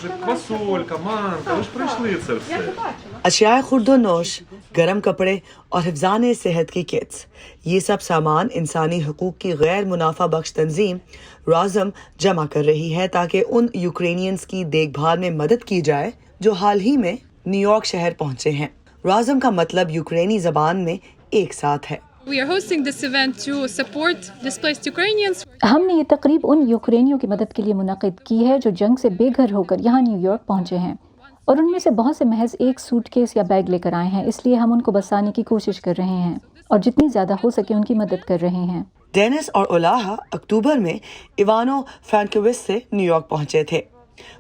Вже квасолька, манка, ви ж пройшли це все. अशिया खुर्दोनोश, गर्म कपड़े और हिफ्ज़ान सेहत की किट्स, ये सब सामान इंसानी हकूक़ की गैर मुनाफा बख्श तंजीम राज़म जमा कर रही है ताकि उन यूक्रेनियंस की देखभाल में मदद की जाए जो हाल ही में न्यूयॉर्क शहर पहुंचे हैं। राज़म का मतलब यूक्रेनी ज़बान में एक साथ है। We are hosting this event to support displaced Ukrainians. हमने ये तकरीब उन यूक्रेनियों की मदद के लिए मुनक़िद की है जो जंग से बेघर होकर यहाँ न्यूयॉर्क पहुँचे हैं, और उनमें से बहुत से महज एक सूटकेस या बैग लेकर आए हैं, इसलिए हम उनको बसाने की कोशिश कर रहे हैं और जितनी ज़्यादा हो सके उनकी मदद कर रहे हैं। डेनिस और ओलाहा अक्टूबर में इवानो फ्रैंकोविच से न्यूयॉर्क पहुंचे थे।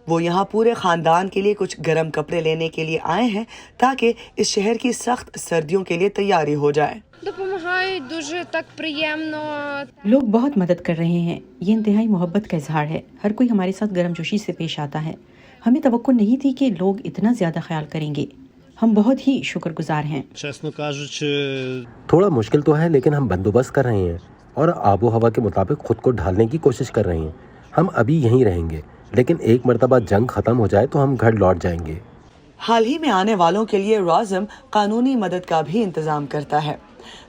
वो यहाँ पूरे खानदान के लिए कुछ गर्म कपड़े लेने के लिए आए हैं ताकि इस शहर की सख्त सर्दियों के लिए तैयारी हो जाए। допомагають дуже так приємно. लोग बहुत मदद कर रहे हैं। ये इंतहाई मोहब्बत का इजहार है। हर कोई हमारे साथ गर्मजोशी से पेश आता है। हमें तवक्को नहीं थी कि लोग इतना ज़्यादा ख्याल करेंगे। हम बहुत ही शुक्रगुजार हैं। चेस्नो кажучи, थोड़ा मुश्किल तो है, लेकिन हम बंदोबस्त कर रहे हैं और आबो हवा के मुताबिक खुद को ढालने की कोशिश कर रहे हैं। हम अभी यहीं रहेंगे, लेकिन एक मर्तबा जंग खत्म हो जाए तो हम घर लौट जाएंगे। हाल ही में आने वालों के लिए राज़म कानूनी मदद का भी इंतजाम करता है।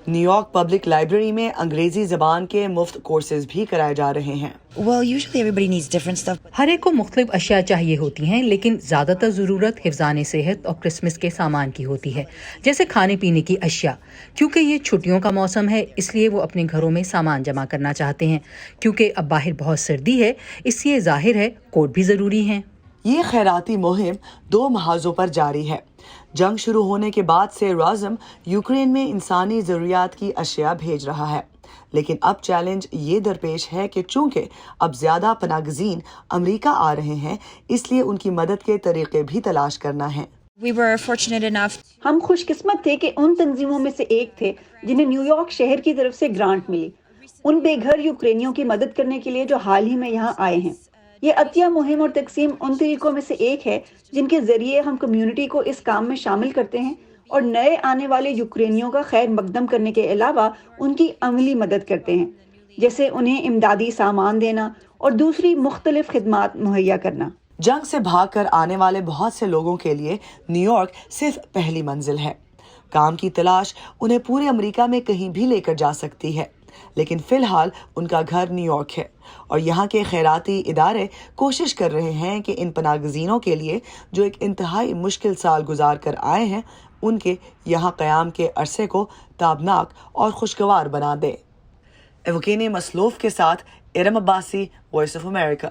न्यूयॉर्क पब्लिक लाइब्रेरी में अंग्रेजी ज़बान के मुफ्त कोर्सेज भी कराए जा रहे हैं। Well, usually everybody needs different stuff. हर एक को मुख्तलिफ अशिया चाहिए होती हैं, लेकिन ज़्यादातर ज़रूरत हिफ्ज़ान सेहत और क्रिसमस के सामान की होती है, जैसे खाने पीने की अशिया। क्योंकि ये छुट्टियों का मौसम है, इसलिए वो अपने घरों में सामान जमा करना चाहते हैं। क्योंकि अब बाहर बहुत सर्दी है, इसलिए जाहिर है कोट भी ज़रूरी हैं। ये खैराती मुहिम 2 महाजों पर जारी है। जंग शुरू होने के बाद से राज़म यूक्रेन में इंसानी ज़रूरियात की अशिया भेज रहा है, लेकिन अब चैलेंज ये दरपेश है कि चूंकि अब ज़्यादा पनागज़ीन अमेरिका आ रहे हैं, इसलिए उनकी मदद के तरीके भी तलाश करना है। We were fortunate enough. हम खुशकिस्मत थे कि उन तंजीमों में से एक थे जिन्हें न्यूयॉर्क शहर की तरफ से ग्रांट मिली, उन बेघर यूक्रेनियों की मदद करने के लिए जो हाल ही में यहाँ आए हैं। ये अतिया मुहिम और तकसीम उन तरीकों में से एक है जिनके जरिए हम कम्युनिटी को इस काम में शामिल करते हैं और नए आने वाले यूक्रेनियों का खैर मकदम करने के अलावा उनकी अमली मदद करते हैं, जैसे उन्हें इमदादी सामान देना और दूसरी मुख्तलिफ खिदमात मुहैया करना। जंग से भाग कर आने वाले बहुत से लोगों के लिए न्यूयॉर्क सिर्फ पहली मंजिल है। काम की तलाश उन्हें पूरे अमेरिका में कहीं भी लेकर जा सकती है, लेकिन फिलहाल उनका घर न्यूयॉर्क है और यहाँ के खैराती इदारे कोशिश कर रहे हैं कि इन पनागज़ीनों के लिए जो एक इंतहाई मुश्किल साल गुजार कर आए हैं, उनके यहाँ क़याम के अरसे को ताबनाक और खुशगवार बना दे। एवोकेने मसलोफ के साथ Iram Abbasi, voice of America.